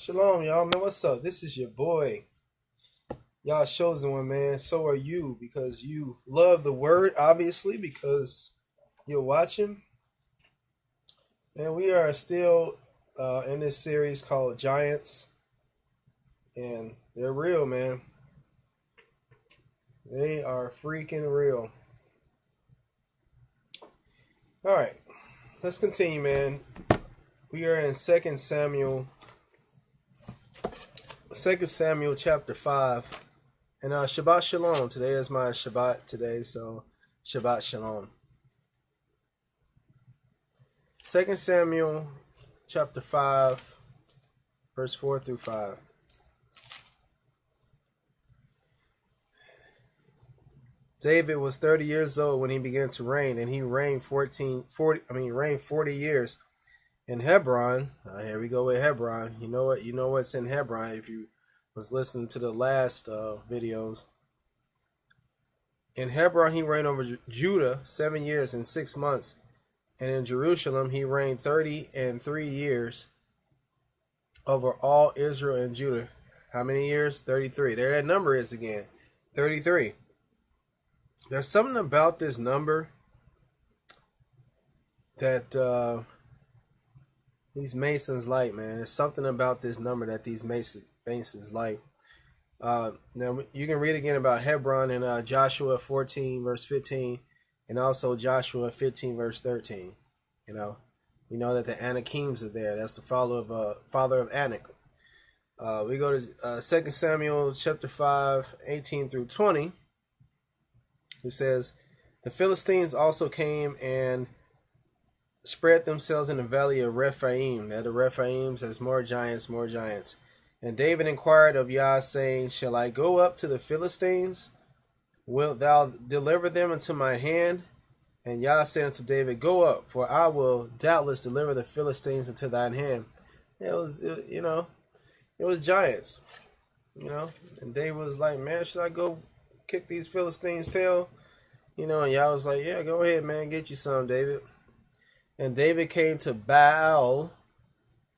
Shalom, y'all, man. What's up? This is your boy. Y'all chosen one, man. So are you, because you love the word, obviously, because you're watching. And we are still in this series called Giants. And they're real, man. They are freaking real. All right. Let's continue, man. We are in 2 Samuel chapter 5. And Shabbat Shalom. Today is my Shabbat today, so Shabbat Shalom. 2 Samuel chapter 5, verse 4 through 5. David was 30 years old when he began to reign, and he reigned 40 years in Hebron. Here we go with Hebron. You know what's in Hebron if you was listening to the last videos. In Hebron he reigned over Judah 7 years and 6 months, and in Jerusalem he reigned 33 years over all Israel and Judah. How many years? 33. There that number is again. 33. There's something about this number that these Masons like, man. There's something about this number that these Masons like. Now you can read again about Hebron in Joshua 14 verse 15, and also Joshua 15 verse 13. You know that the Anakims are there. That's the father of Anak. We go to 2 Samuel chapter 5, 18 through 20. It says, the Philistines also came and spread themselves in the valley of Rephaim. Now the Rephaims has more giants. And David inquired of Yah, saying, shall I go up to the Philistines? Wilt thou deliver them into my hand? And Yah said unto David, go up, for I will doubtless deliver the Philistines into thine hand. It was giants, And David was like, man, should I go kick these Philistines' tail? And Yah was like, yeah, go ahead, man, get you some, David. And David came to Baal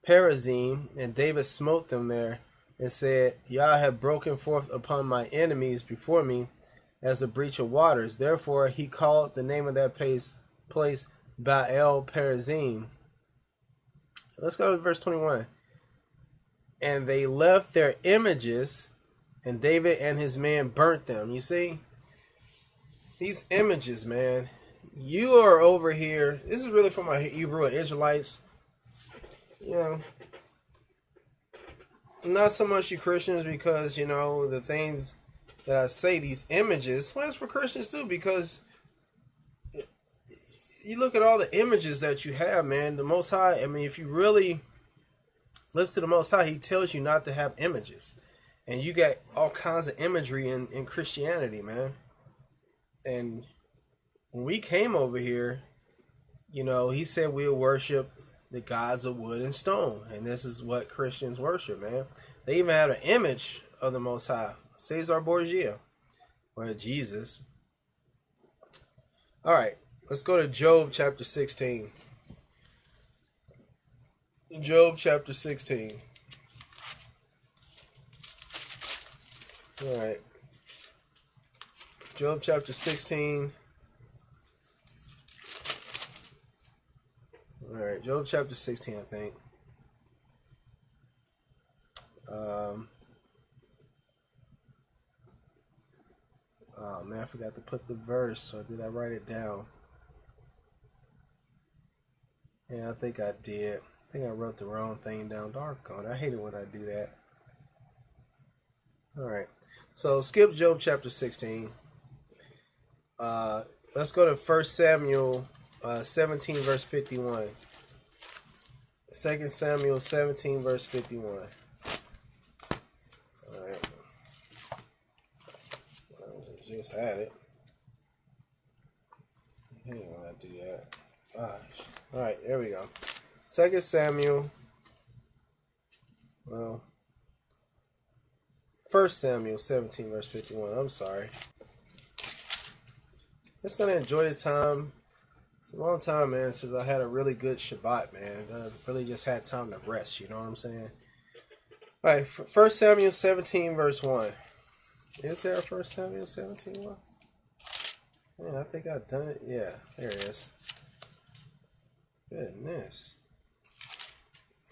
Perazim, and David smote them there, and said, Yah have broken forth upon my enemies before me as the breach of waters. Therefore he called the name of that place Baal Perazim. Let's go to verse 21. And they left their images, and David and his men burnt them. You see? These images, man. You are over here. This is really for my Hebrew and Israelites. Not so much you Christians, because, the things that I say, these images, well, it's for Christians too, because you look at all the images that you have, man. The Most High, if you really listen to the Most High, he tells you not to have images. And you got all kinds of imagery in Christianity, man. And when we came over here, he said we'll worship the gods of wood and stone. And this is what Christians worship, man. They even had an image of the Most High, Caesar Borgia, or Jesus. All right, let's go to Job chapter 16. Job chapter 16. All right. Job chapter 16. All right, Job chapter 16, I think. Oh man, I forgot to put the verse, or did I write it down? Yeah, I think I did. I think I wrote the wrong thing down. Doggone, I hate it when I do that. All right, so skip Job chapter 16. Let's go to 1 Samuel 17 verse 51. 2 Samuel 17 verse 51. All right. I just had it. I hate when I do that. Gosh. All right, there we go. 2 Samuel. Well, 1 Samuel 17 verse 51. I'm sorry. Just gonna enjoy this time. It's a long time, man, since I had a really good Shabbat, man. I really just had time to rest, you know what I'm saying? All right, 1 Samuel 17, verse 1. Is there a 1 Samuel 17 1? Man, I think I've done it. Yeah, there it is. Goodness.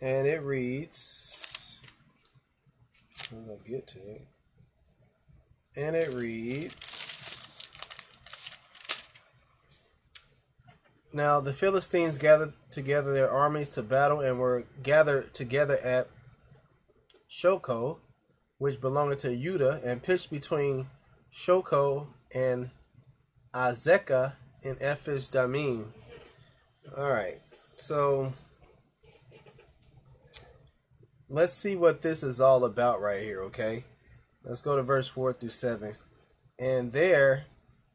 And it reads, I'll get to it. And it reads, Now the Philistines gathered together their armies to battle and were gathered together at Shoko, which belonged to Judah, and pitched between Shoko and Azekah in Ephes Damim. All right, so let's see what this is all about right here, okay? Let's go to verse 4 through 7. And there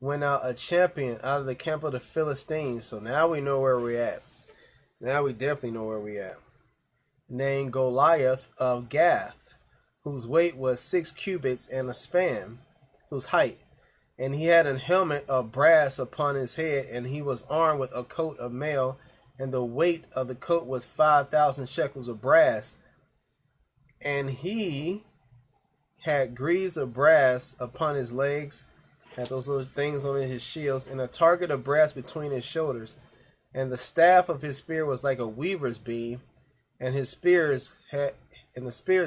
went out a champion out of the camp of the Philistines. So now we know where we're at. Now we definitely know where we're at. Named Goliath of Gath, whose weight was 6 cubits and a span, whose height. And he had an helmet of brass upon his head, and he was armed with a coat of mail, and the weight of the coat was 5,000 shekels of brass. And he had greaves of brass upon his legs, had those little things on his shields, and a target of brass between his shoulders. And the staff of his spear was like a weaver's beam, and the spear's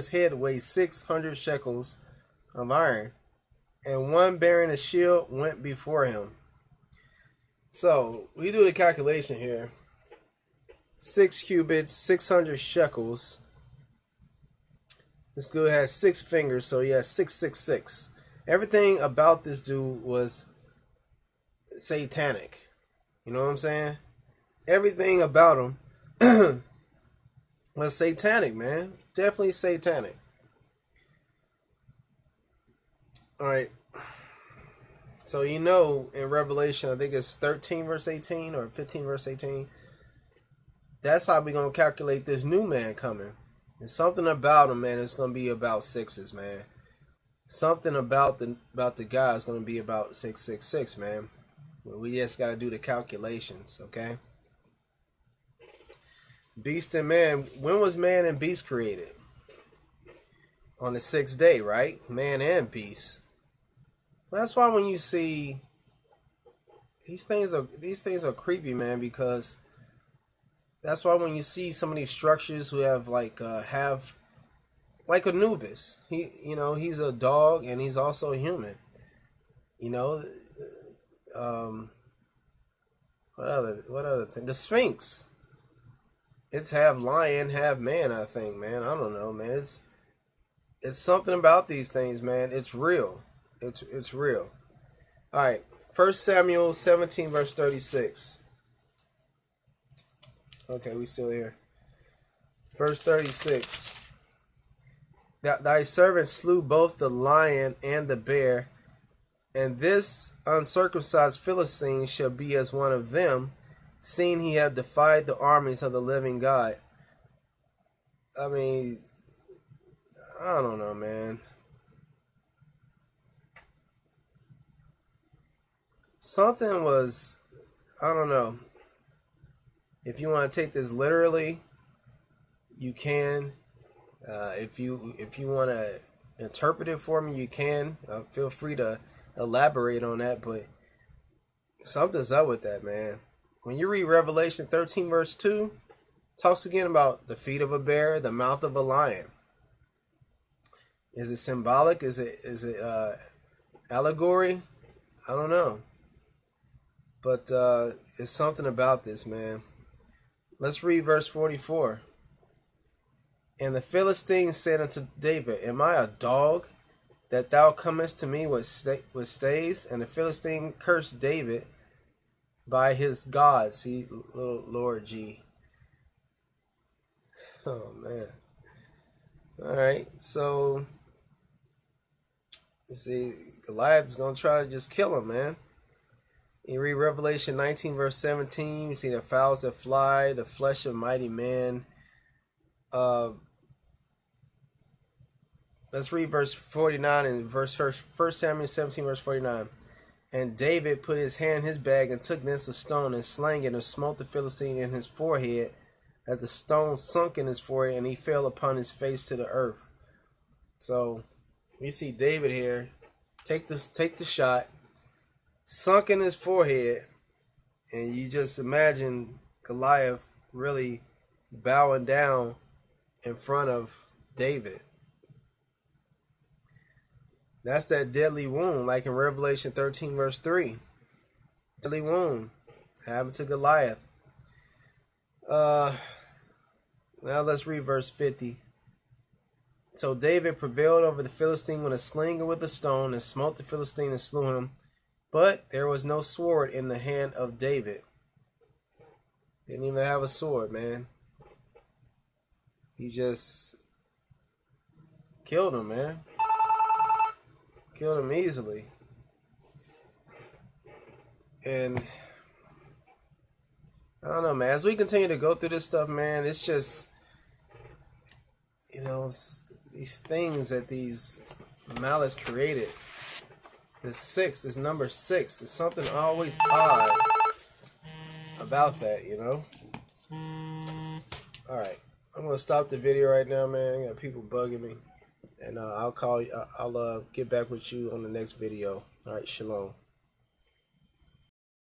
head weighed 600 shekels of iron. And one bearing a shield went before him. So we do the calculation here. 6 cubits, 600 shekels. This dude has 6 fingers, so he has 666. Everything about this dude was satanic. You know what I'm saying? Everything about him was satanic, man. Definitely satanic. Alright. So you know in Revelation, I think it's 13 verse 18 or 15 verse 18. That's how we're going to calculate this new man coming. There's something about him, man. It's going to be about sixes, man. Something about the guy is going to be about 666, man. We just got to do the calculations, okay? Beast and man. When was man and beast created? On the 6th day, right? Man and beast. That's why when you see these things are creepy, man, because that's why when you see some of these structures who have like Anubis, he's a dog and he's also a human. You know, what other thing? The Sphinx. It's half lion, half man, I think, man. I don't know, man. It's something about these things, man. It's real. It's real. All right. 1 Samuel 17 verse 36. Okay, we still here. Verse 36. Thy servant slew both the lion and the bear, and this uncircumcised Philistine shall be as one of them, seeing he have defied the armies of the living God. I mean, I don't know, man. Something was, I don't know. If you want to take this literally, you can. If you want to interpret it for me, you can. Feel free to elaborate on that, but something's up with that, man. When you read Revelation 13 verse 2, talks again about the feet of a bear, the mouth of a lion. Is it symbolic? Is it allegory? I don't know. But it's something about this, man. Let's read verse 44. And the Philistine said unto David, Am I a dog, that thou comest to me with staves? And the Philistine cursed David by his God. See, little Lord G. Oh, man. All right, so, you see, Goliath is going to try to just kill him, man. You read Revelation 19, verse 17. You see the fowls that fly, the flesh of mighty men. Let's read verse 49 and 1 Samuel 17, verse 49. And David put his hand in his bag and took thence a stone and slang it and smote the Philistine in his forehead, that the stone sunk in his forehead, and he fell upon his face to the earth. So we see David here take the shot, sunk in his forehead, and you just imagine Goliath really bowing down in front of David. That's that deadly wound, like in Revelation 13 verse 3. Deadly wound happened to Goliath. Now let's read verse 50. So David prevailed over the Philistine with a sling and with a stone, and smote the Philistine and slew him. But there was no sword in the hand of David. Didn't even have a sword, man. He just killed him, man. Killed him easily. And I don't know, man. As we continue to go through this stuff, man, it's just, you know, it's these things that these malice created. This number 6, there's something always odd about that, you know? Alright, I'm going to stop the video right now, man. I got people bugging me. And I'll get back with you on the next video. Alright, shalom.